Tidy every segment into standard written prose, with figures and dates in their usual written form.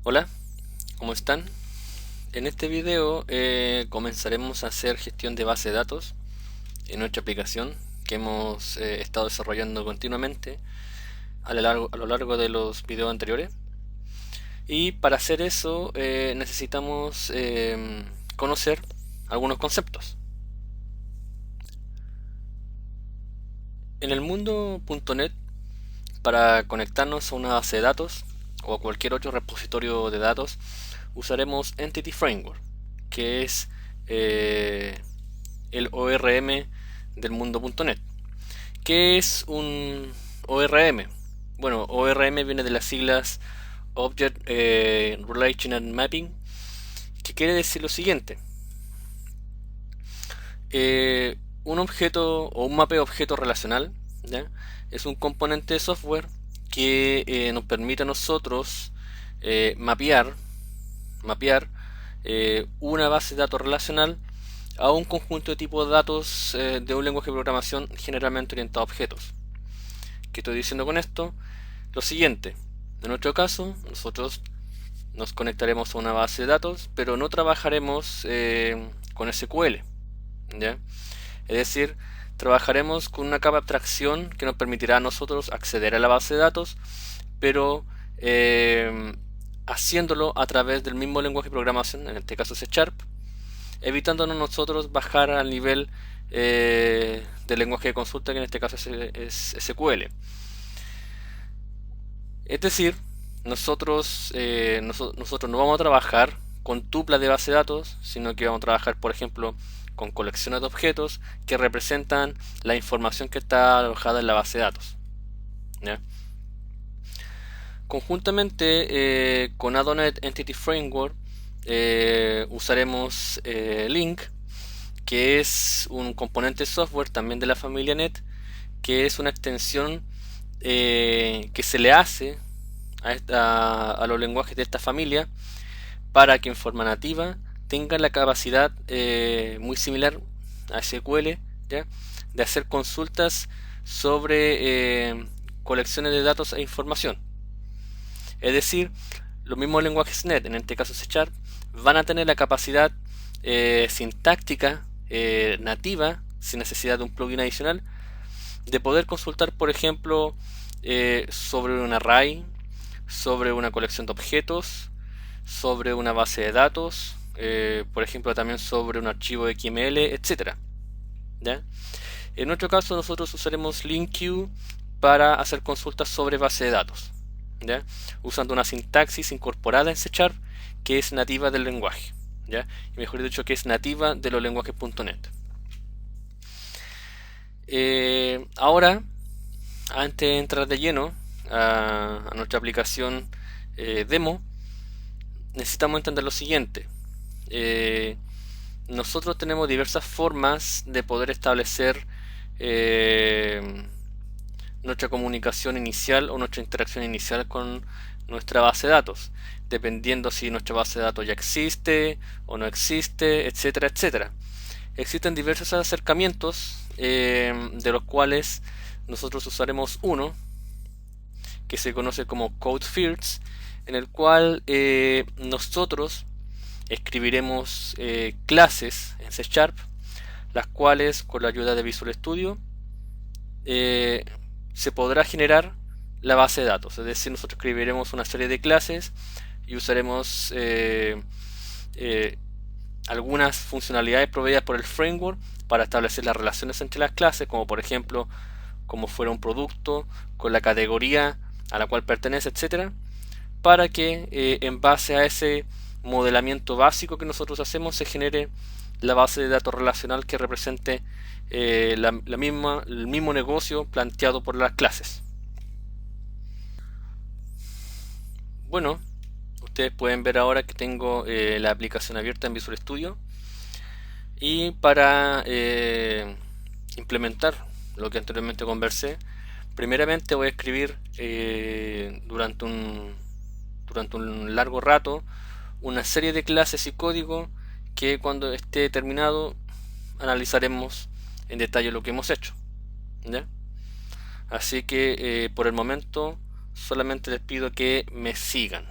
Hola, ¿cómo están? En este video comenzaremos a hacer gestión de base de datos en nuestra aplicación que hemos estado desarrollando continuamente a lo largo de los videos anteriores. Y para hacer eso necesitamos conocer algunos conceptos. En el mundo .NET, para conectarnos a una base de datos o a cualquier otro repositorio de datos, usaremos Entity Framework, que es eh, el ORM del mundo .NET. ¿Qué es un ORM? Bueno, ORM viene de las siglas Object Relational Mapping, que quiere decir lo siguiente. Un objeto o un mapeo objeto relacional, ¿ya? Es un componente de software que nos permite a nosotros mapear una base de datos relacional a un conjunto de tipos de datos de un lenguaje de programación generalmente orientado a objetos. ¿Qué estoy diciendo con esto? Lo siguiente, en nuestro caso, nosotros nos conectaremos a una base de datos, pero no trabajaremos con SQL, ¿ya? Es decir, trabajaremos con una capa de abstracción que nos permitirá a nosotros acceder a la base de datos, pero haciéndolo a través del mismo lenguaje de programación, en este caso C Sharp, evitándonos nosotros bajar al nivel del lenguaje de consulta, que en este caso es SQL. Es decir, nosotros no vamos a trabajar con tuplas de base de datos, sino que vamos a trabajar, por ejemplo, con colecciones de objetos que representan la información que está alojada en la base de datos, ¿ya? Conjuntamente con Adonet Entity Framework usaremos Link, que es un componente software también de la familia Net, que es una extensión que se le hace a los lenguajes de esta familia para que en forma nativa tengan la capacidad muy similar a SQL, ¿ya? De hacer consultas sobre colecciones de datos e información. Es decir, los mismos lenguajes .NET, en este caso C Sharp, van a tener la capacidad sintáctica nativa, sin necesidad de un plugin adicional, de poder consultar, por ejemplo, sobre un array, sobre una colección de objetos, sobre una base de datos, por ejemplo, también sobre un archivo XML, etcétera, ¿ya? En nuestro caso, nosotros usaremos LinkQ para hacer consultas sobre base de datos, ¿ya? Usando una sintaxis incorporada en C Sharp que es nativa del lenguaje, ¿ya? Y mejor dicho, que es nativa de los lenguajes .NET. Ahora, antes de entrar de lleno a nuestra aplicación demo, necesitamos entender lo siguiente. Eh, Nosotros tenemos diversas formas de poder establecer eh, nuestra comunicación inicial o nuestra interacción inicial con nuestra base de datos, dependiendo si nuestra base de datos ya existe o no existe, etcétera, etcétera. Existen diversos acercamientos de los cuales nosotros usaremos uno que se conoce como Code Fields, en el cual nosotros escribiremos clases en C Sharp, las cuales con la ayuda de Visual Studio eh, se podrá generar la base de datos. Es decir, nosotros escribiremos una serie de clases y usaremos eh, algunas funcionalidades proveídas por el framework para establecer las relaciones entre las clases, como por ejemplo, como fuera un producto, con la categoría a la cual pertenece, etcétera, para que en base a ese modelamiento básico que nosotros hacemos se genere la base de datos relacional que represente el mismo negocio planteado por las clases. Bueno, ustedes pueden ver ahora que tengo la aplicación abierta en Visual Studio y para implementar lo que anteriormente conversé, primeramente voy a escribir durante un largo rato una serie de clases y código que cuando esté terminado analizaremos en detalle lo que hemos hecho, ¿ya? Así que por el momento solamente les pido que me sigan.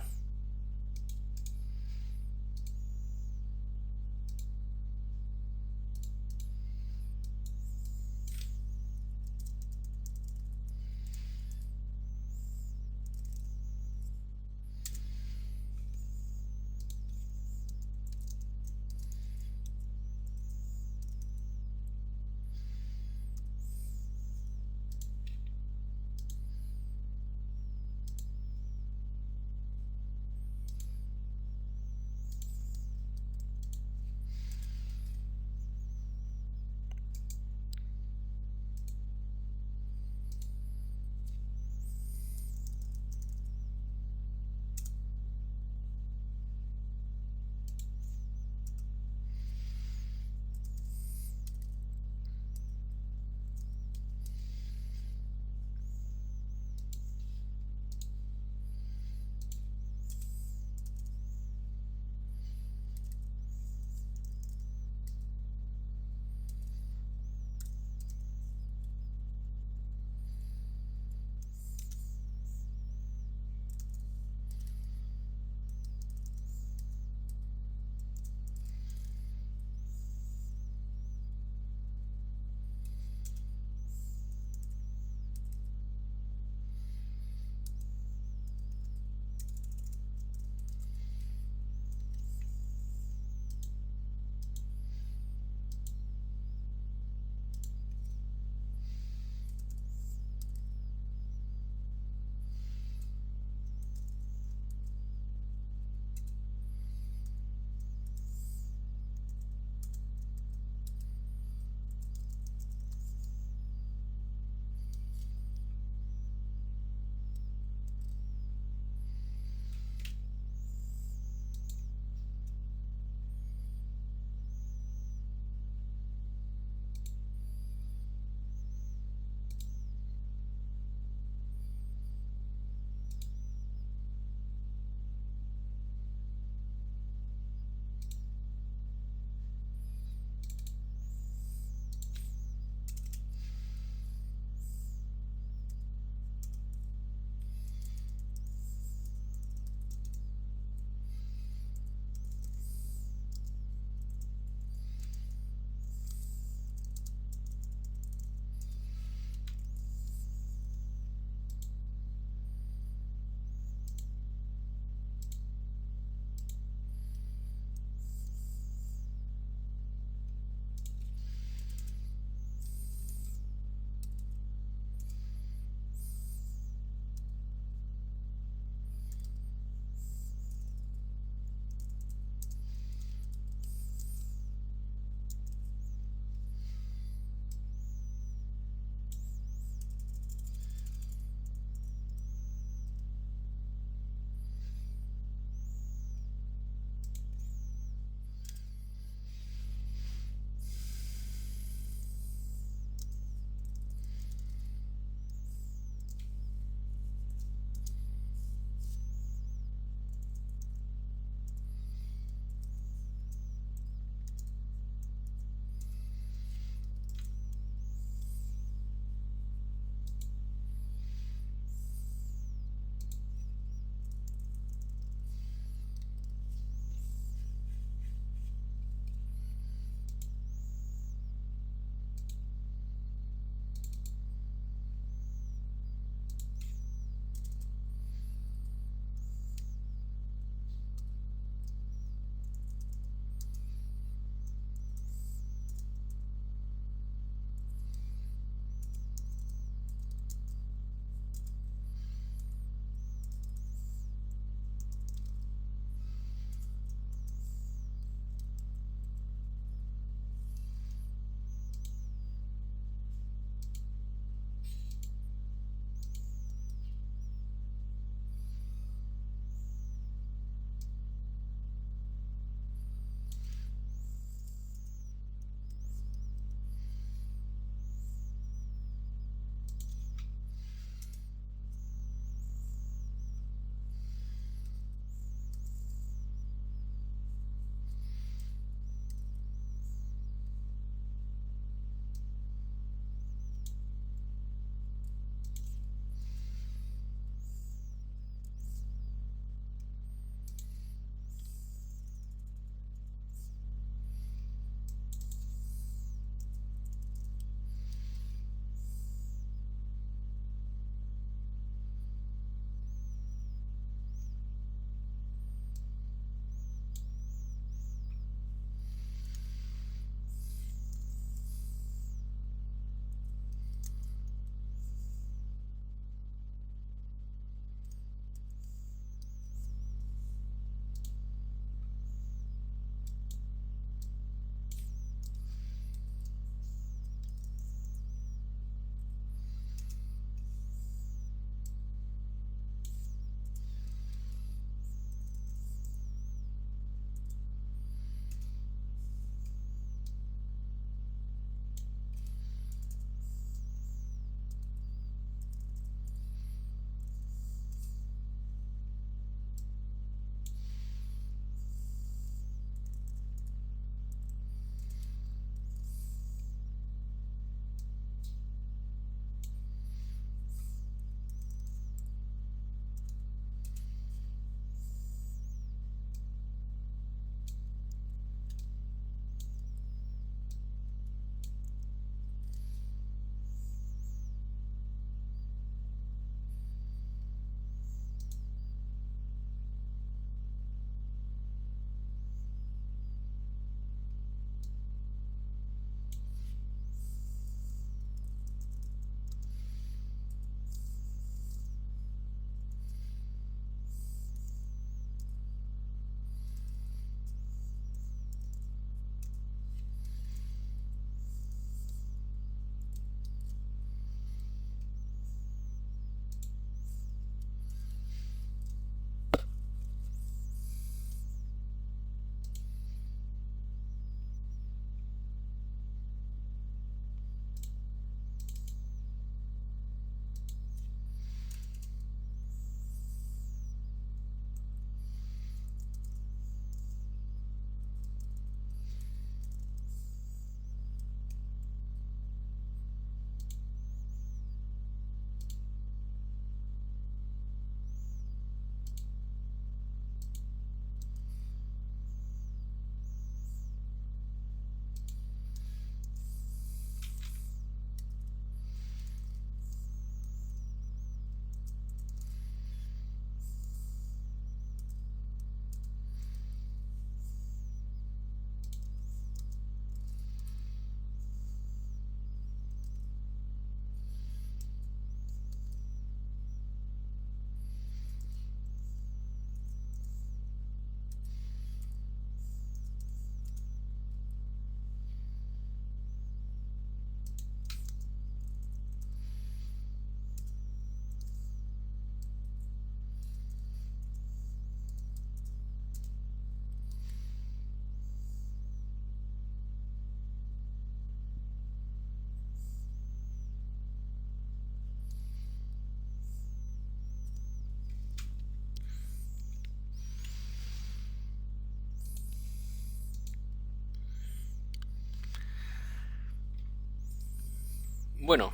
Bueno,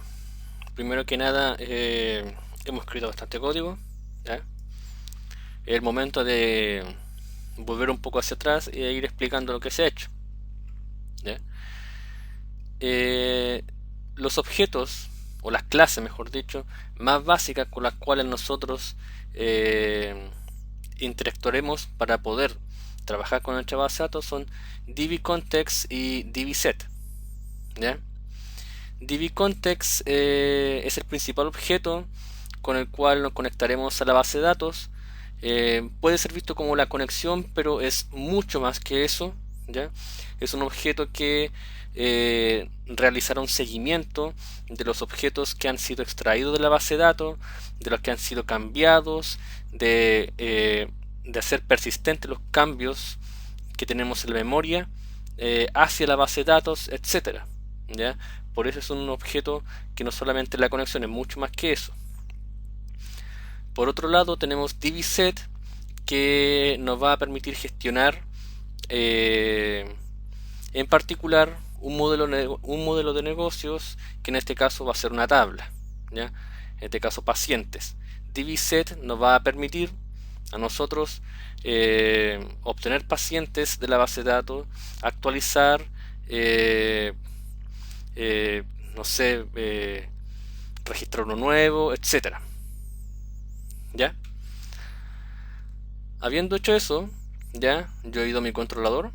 primero que nada, hemos escrito bastante código, ¿ya? Es el momento de volver un poco hacia atrás e ir explicando lo que se ha hecho, ¿ya? Eh, los objetos, o las clases mejor dicho, más básicas con las cuales nosotros eh, interactuaremos para poder trabajar con nuestra base de datos son dbContext y dbSet, ¿ya? dbContext es el principal objeto con el cual nos conectaremos a la base de datos. Puede ser visto como la conexión, pero es mucho más que eso, ¿ya? Es un objeto que realizará un seguimiento de los objetos que han sido extraídos de la base de datos, de los que han sido cambiados, de hacer persistentes los cambios que tenemos en la memoria hacia la base de datos, etcétera, ¿ya? Por eso es un objeto que no solamente la conexión, es mucho más que eso. Por otro lado tenemos dbSet, que nos va a permitir gestionar en particular un modelo de negocios, que en este caso va a ser una tabla, ¿ya? En este caso pacientes. dbSet nos va a permitir a nosotros obtener pacientes de la base de datos, actualizar, no sé, registrar uno nuevo, etcétera. ¿Ya? Habiendo hecho eso, ya, yo he ido a mi controlador,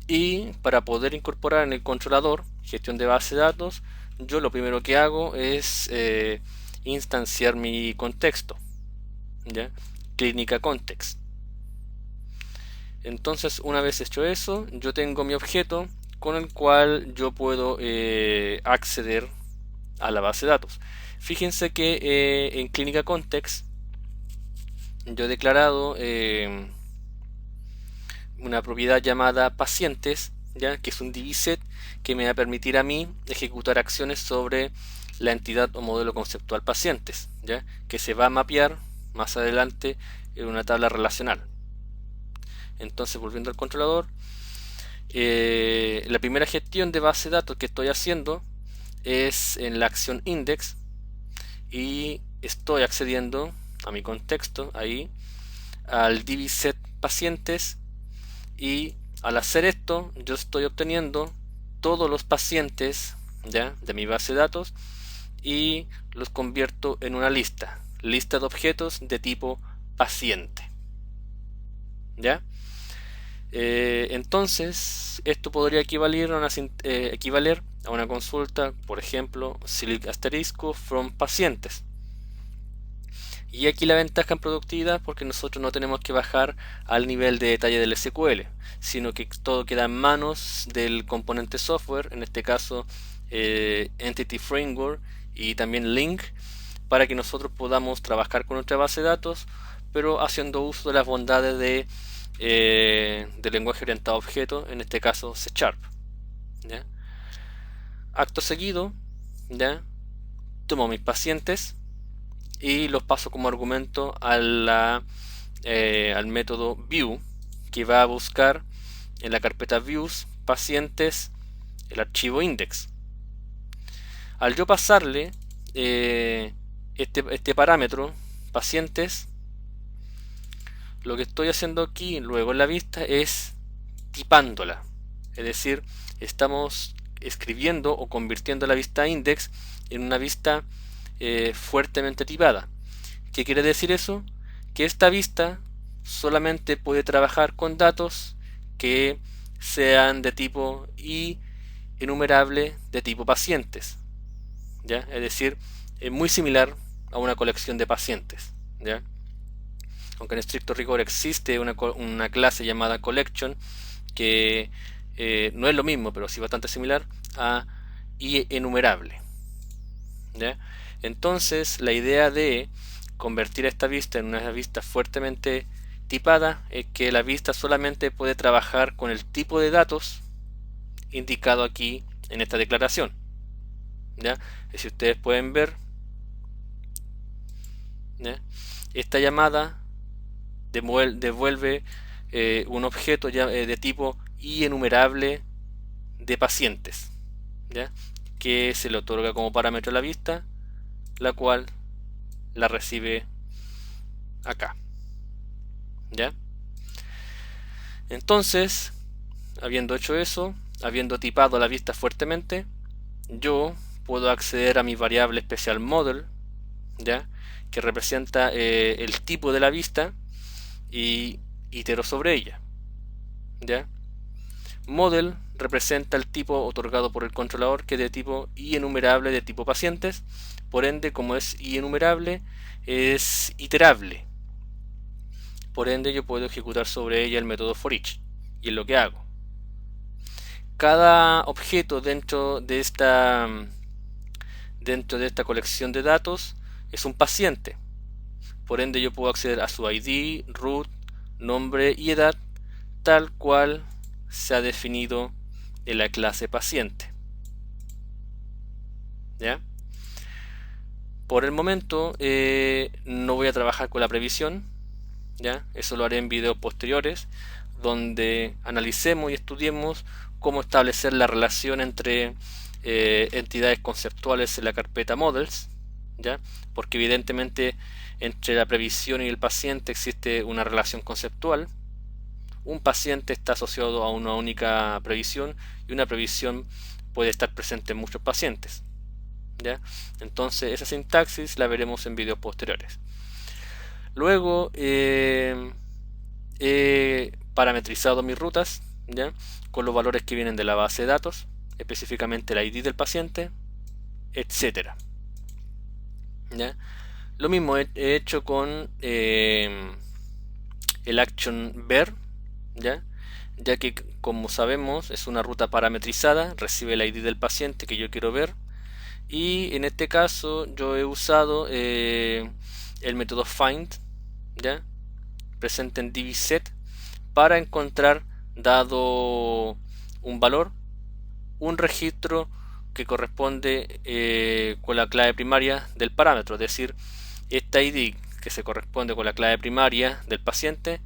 y para poder incorporar en el controlador gestión de base de datos, yo lo primero que hago es instanciar mi contexto, ¿ya? Clínica Context. Entonces, una vez hecho eso, yo tengo mi objeto con el cual yo puedo acceder a la base de datos. Fíjense que en Clínica Context yo he declarado una propiedad llamada pacientes, ¿ya? Que es un dbSet que me va a permitir a mí ejecutar acciones sobre la entidad o modelo conceptual pacientes, ¿ya? Que se va a mapear más adelante en una tabla relacional. Entonces, volviendo al controlador, la primera gestión de base de datos que estoy haciendo es en la acción index, y estoy accediendo a mi contexto ahí, al dbSet pacientes, y al hacer esto yo estoy obteniendo todos los pacientes, ¿ya? De mi base de datos, y los convierto en una lista de objetos de tipo paciente, ¿ya? Entonces esto podría equivaler a una consulta, por ejemplo, select asterisco from pacientes. Y aquí la ventaja en productividad, porque nosotros no tenemos que bajar al nivel de detalle del SQL, sino que todo queda en manos del componente software, en este caso Entity Framework y también Link, para que nosotros podamos trabajar con nuestra base de datos, pero haciendo uso de las bondades del lenguaje orientado a objetos, en este caso C#. ¿Ya? Acto seguido, ¿ya? Tomo mis pacientes y los paso como argumento al método view, que va a buscar en la carpeta views pacientes el archivo index. Al yo pasarle este parámetro pacientes, lo que estoy haciendo aquí luego en la vista es tipándola, es decir, estamos escribiendo o convirtiendo la vista index en una vista fuertemente tipada. ¿Qué quiere decir eso? Que esta vista solamente puede trabajar con datos que sean de tipo y enumerable de tipo pacientes, ¿ya? Es decir, es muy similar a una colección de pacientes, ¿ya? Aunque en estricto rigor existe una clase llamada collection que no es lo mismo, pero sí bastante similar a y enumerable, ¿ya? Entonces la idea de convertir esta vista en una vista fuertemente tipada es que la vista solamente puede trabajar con el tipo de datos indicado aquí en esta declaración, ¿ya? Si ustedes pueden ver, ¿ya? Esta llamada devuelve un objeto de tipo y enumerable de pacientes, ¿ya? que se le otorga como parámetro a la vista, la cual la recibe acá. ¿Ya? Entonces, habiendo hecho eso, habiendo tipado la vista fuertemente, yo puedo acceder a mi variable especial model, ¿ya? Que representa el tipo de la vista, y itero sobre ella, ¿ya? Model representa el tipo otorgado por el controlador, que es de tipo IEnumerable, de tipo pacientes. Por ende, como es IEnumerable, es iterable. Por ende, yo puedo ejecutar sobre ella el método forEach, y es lo que hago. Cada objeto dentro de esta colección de datos es un paciente. Por ende, yo puedo acceder a su ID, root, nombre y edad, tal cual se ha definido en la clase paciente. ¿Ya? Por el momento no voy a trabajar con la previsión, ¿ya? Eso lo haré en videos posteriores, donde analicemos y estudiemos cómo establecer la relación entre entidades conceptuales en la carpeta models, ¿ya? Porque evidentemente entre la previsión y el paciente existe una relación conceptual. Un paciente está asociado a una única previsión, y una previsión puede estar presente en muchos pacientes, ¿ya? Entonces esa sintaxis la veremos en videos posteriores. Luego he parametrizado mis rutas, ¿ya? Con los valores que vienen de la base de datos, específicamente el ID del paciente, etcétera, ¿ya? Lo mismo he hecho con el action ver, ¿ya? Ya que, como sabemos, es una ruta parametrizada, recibe el ID del paciente que yo quiero ver, y en este caso yo he usado el método find, ¿ya? Presente en dbset, para encontrar, dado un valor, un registro que corresponde con la clave primaria del parámetro, es decir, esta ID que se corresponde con la clave primaria del paciente.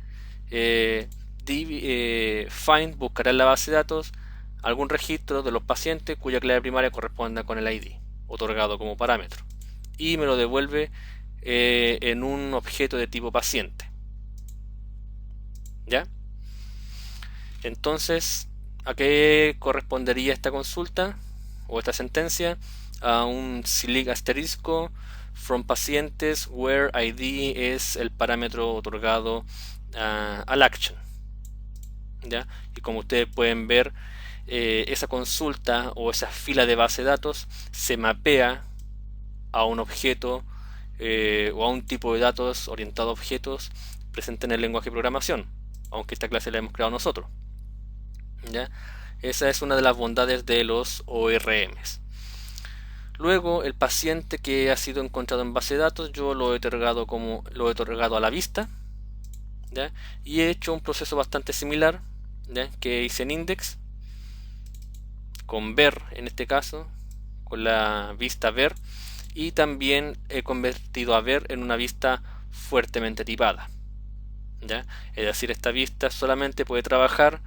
Find buscará en la base de datos algún registro de los pacientes cuya clave primaria corresponda con el ID otorgado como parámetro, y me lo devuelve en un objeto de tipo paciente. ¿Ya? Entonces, ¿a qué correspondería esta consulta o esta sentencia? A un select asterisco from pacientes where ID es el parámetro otorgado al action. ¿Ya? Y como ustedes pueden ver, esa consulta o esa fila de base de datos se mapea a un objeto o a un tipo de datos orientado a objetos presente en el lenguaje de programación, aunque esta clase la hemos creado nosotros. ¿Ya? Esa es una de las bondades de los ORMs. Luego, el paciente que ha sido encontrado en base de datos, yo lo he otorgado a la vista, ¿ya? Y he hecho un proceso bastante similar, ¿ya? Que hice en index con ver, en este caso con la vista ver, y también he convertido a ver en una vista fuertemente tipada, ¿ya? Es decir, esta vista solamente puede trabajar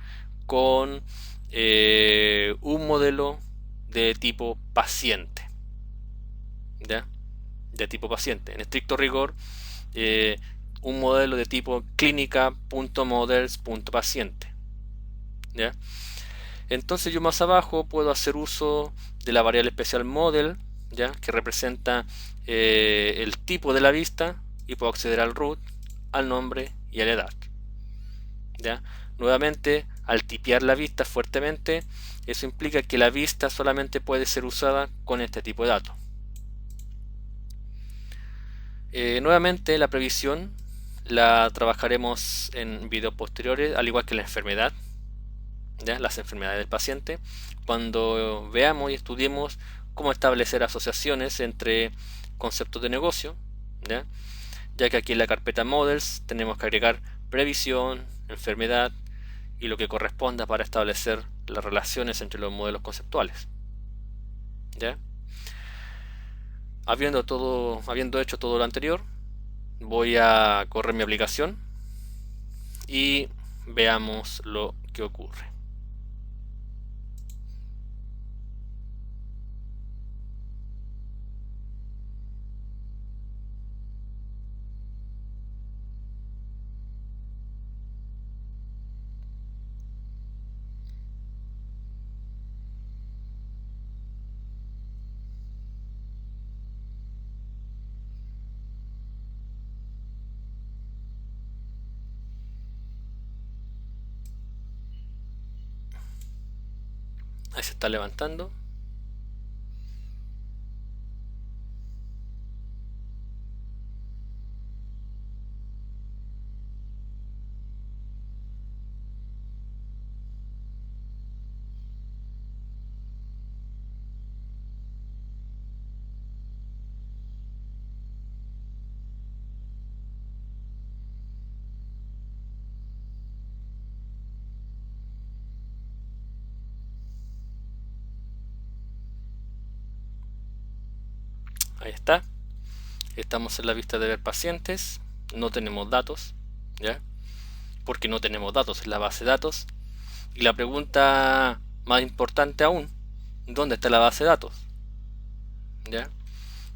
con un modelo de tipo paciente, ¿ya? De tipo paciente. En estricto rigor, un modelo de tipo clínica.models.paciente, ¿ya? Entonces yo más abajo puedo hacer uso de la variable especial model, ¿ya? Que representa el tipo de la vista, y puedo acceder al root, al nombre y a la edad, ¿ya? Nuevamente, al tipear la vista fuertemente, eso implica que la vista solamente puede ser usada con este tipo de datos. Nuevamente, la previsión la trabajaremos en videos posteriores, al igual que la enfermedad, ¿ya? Las enfermedades del paciente, cuando veamos y estudiemos cómo establecer asociaciones entre conceptos de negocio, ¿ya? Ya que aquí en la carpeta models tenemos que agregar previsión, enfermedad y lo que corresponda para establecer las relaciones entre los modelos conceptuales, ¿ya? Habiendo hecho todo lo anterior, voy a correr mi aplicación y veamos lo que ocurre. Ahí se está levantando. Ahí está. Estamos en la vista de ver pacientes. No tenemos datos, ¿ya? Porque no tenemos datos en la base de datos. Y la pregunta más importante aún, ¿dónde está la base de datos? ¿Ya?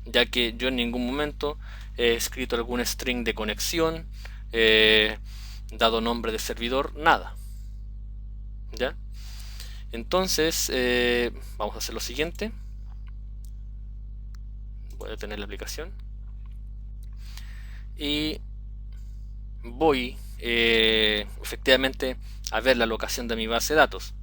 Ya que yo en ningún momento he escrito algún string de conexión, dado nombre de servidor, nada. ¿Ya? Entonces, vamos a hacer lo siguiente. Voy a detener la aplicación. Y voy efectivamente a ver la locación de mi base de datos.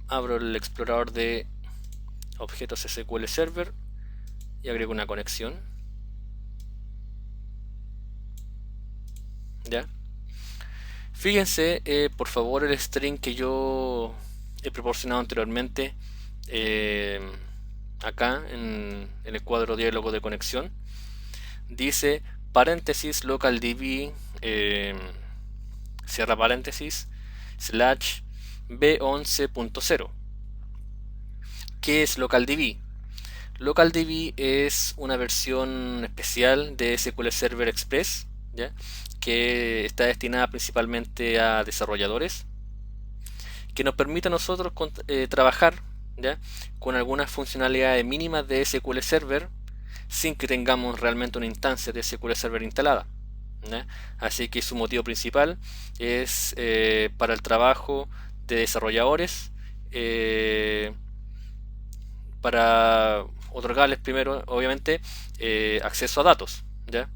Abro el explorador de objetos SQL Server y agrego una conexión. ¿Ya? Fíjense, por favor, el string que yo he proporcionado anteriormente acá en el cuadro diálogo de conexión. Dice paréntesis localDB cierra paréntesis slash b11.0. ¿Qué es localDB? LocalDB es una versión especial de SQL Server Express, ¿ya? Que está destinada principalmente a desarrolladores, que nos permite a nosotros trabajar, ¿ya? Con algunas funcionalidades mínimas de SQL Server sin que tengamos realmente una instancia de SQL Server instalada, ¿ya? Así que su motivo principal es para el trabajo de desarrolladores, para otorgarles primero, obviamente, acceso a datos, ¿ya?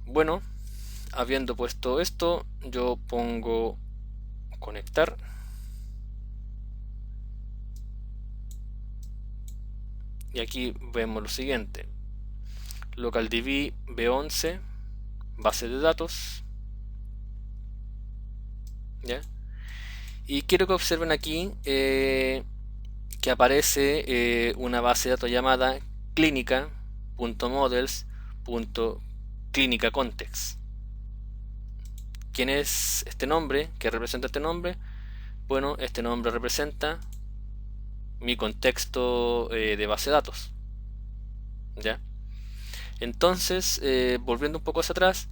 Bueno, habiendo puesto esto, yo pongo conectar. Y aquí vemos lo siguiente: localDB b11, base de datos, ¿ya? Y quiero que observen aquí que aparece una base de datos llamada clinica.models.clinicacontext. ¿Quién es este nombre? ¿Qué representa este nombre? Bueno, este nombre representa mi contexto de base de datos, ¿ya? Entonces, volviendo un poco hacia atrás,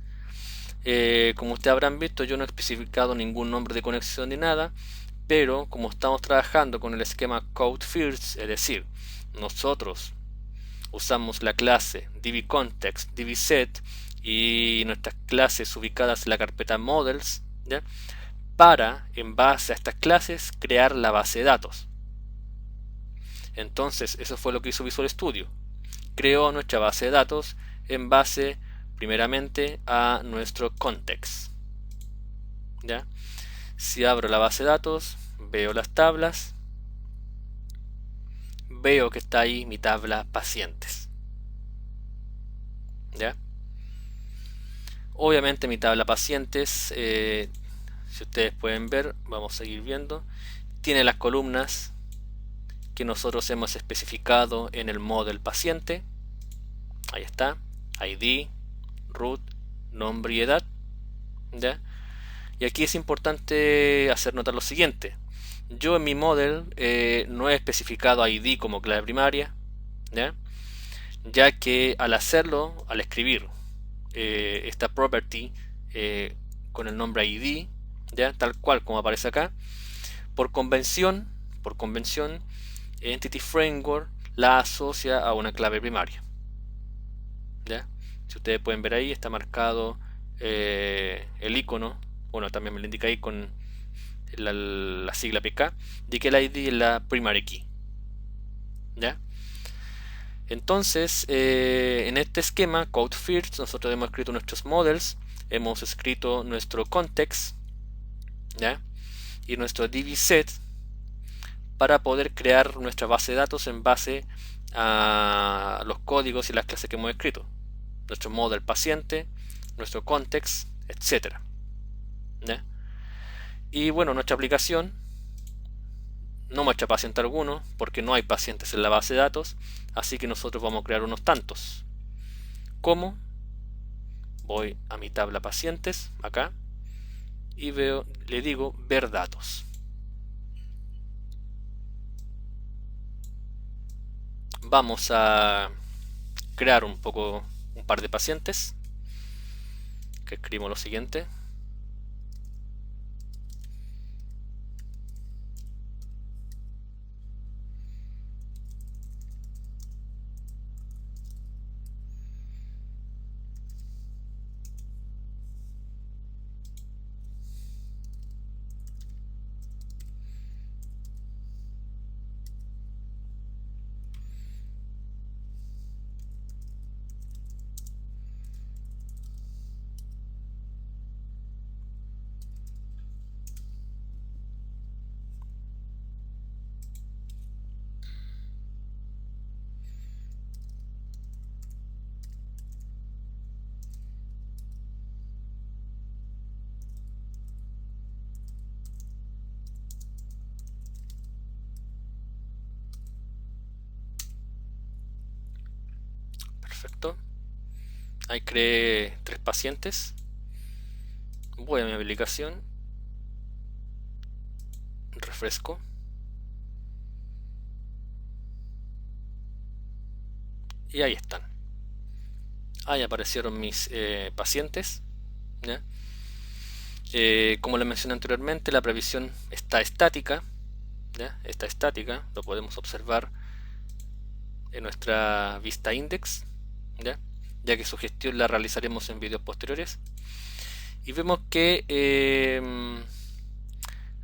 como ustedes habrán visto, yo no he especificado ningún nombre de conexión ni nada, pero como estamos trabajando con el esquema code first, es decir, nosotros usamos la clase dbContext, dbSet y nuestras clases ubicadas en la carpeta models, ¿ya? Para, en base a estas clases, crear la base de datos. Entonces, eso fue lo que hizo Visual Studio. Creó nuestra base de datos en base, primeramente, a nuestro context, ¿ya? Si abro la base de datos, veo las tablas, veo que está ahí mi tabla pacientes, ¿ya? Obviamente mi tabla pacientes, si ustedes pueden ver, vamos a seguir viendo, tiene las columnas que nosotros hemos especificado en el model paciente. Ahí está, ID, root, nombre y edad, ¿ya? Y aquí es importante hacer notar lo siguiente: yo en mi model no he especificado ID como clave primaria, ¿ya? Ya que al hacerlo, al escribir esta property con el nombre ID, ¿ya? Tal cual como aparece acá, por convención, Entity Framework la asocia a una clave primaria, ¿ya? Si ustedes pueden ver ahí, está marcado el icono. Bueno, también me lo indica ahí con la sigla PK, de que el ID es la primary key. ¿Ya? Entonces, en este esquema, code first, nosotros hemos escrito nuestros models, hemos escrito nuestro context, ¿ya? Y nuestro dbset para poder crear nuestra base de datos en base a los códigos y las clases que hemos escrito. Nuestro model paciente, nuestro context, etcétera. ¿Ya? Y bueno, nuestra aplicación no muestra paciente alguno porque no hay pacientes en la base de datos, así que nosotros vamos a crear unos tantos. ¿Cómo? Voy a mi tabla pacientes, acá, y le digo ver datos. Vamos a crear un par de pacientes, que escribimos lo siguiente. Perfecto. Ahí creé 3 pacientes. Voy a mi aplicación, refresco, y ahí están. Ahí aparecieron mis pacientes. ¿Ya? Como les mencioné anteriormente, la previsión está estática. ¿Ya? Está estática, lo podemos observar en nuestra vista index, ya que su gestión la realizaremos en vídeos posteriores. Y vemos que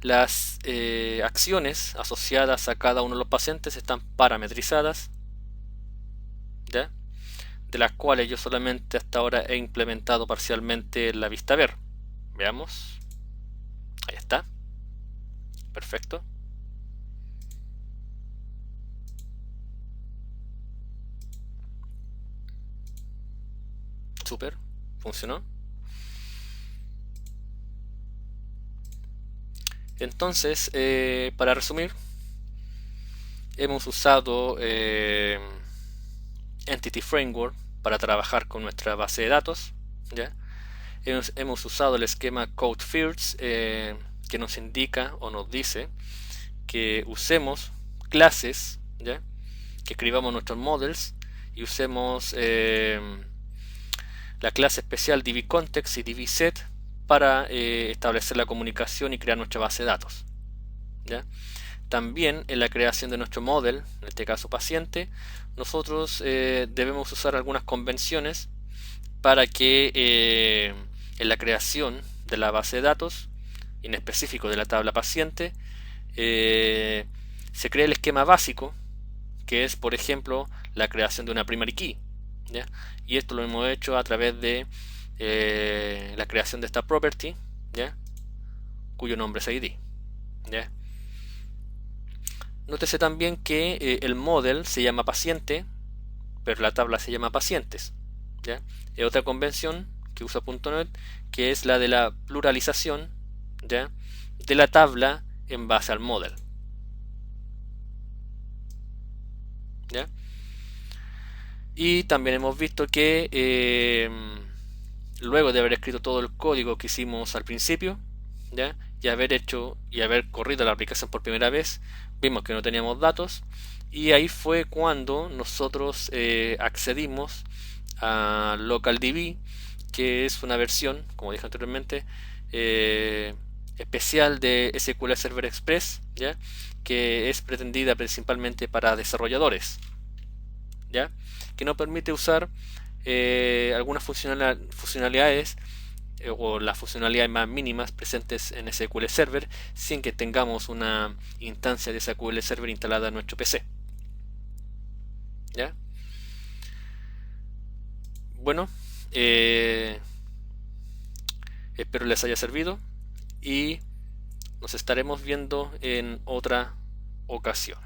las acciones asociadas a cada uno de los pacientes están parametrizadas, ¿ya? De las cuales yo solamente hasta ahora he implementado parcialmente la vista ver. Veamos. Ahí está. Perfecto. Super. Funcionó. Entonces, para resumir, hemos usado Entity Framework para trabajar con nuestra base de datos. ¿Ya? Hemos usado el esquema Code First, que nos indica o nos dice que usemos clases, ¿ya? Que escribamos nuestros models y usemos la clase especial dbContext y dbSet para establecer la comunicación y crear nuestra base de datos. ¿Ya? También en la creación de nuestro model, en este caso paciente, nosotros debemos usar algunas convenciones para que en la creación de la base de datos, en específico de la tabla paciente, se cree el esquema básico, que es, por ejemplo, la creación de una primary key. ¿Ya? Y esto lo hemos hecho a través de la creación de esta property, ¿ya? Cuyo nombre es ID. ¿Ya? Nótese también que el model se llama paciente, pero la tabla se llama pacientes. ¿Ya? Es otra convención que usa .NET, que es la de la pluralización, ¿ya? De la tabla en base al model. ¿Ya? Y también hemos visto que luego de haber escrito todo el código que hicimos al principio, ¿ya? Y haber corrido la aplicación por primera vez, vimos que no teníamos datos, y ahí fue cuando nosotros accedimos a LocalDB, que es una versión, como dije anteriormente, especial de SQL Server Express, ¿ya? Que es pretendida principalmente para desarrolladores, ¿ya? Que nos permite usar algunas funcionalidades o las funcionalidades más mínimas presentes en SQL Server sin que tengamos una instancia de SQL Server instalada en nuestro PC. ¿Ya? Bueno, espero les haya servido y nos estaremos viendo en otra ocasión.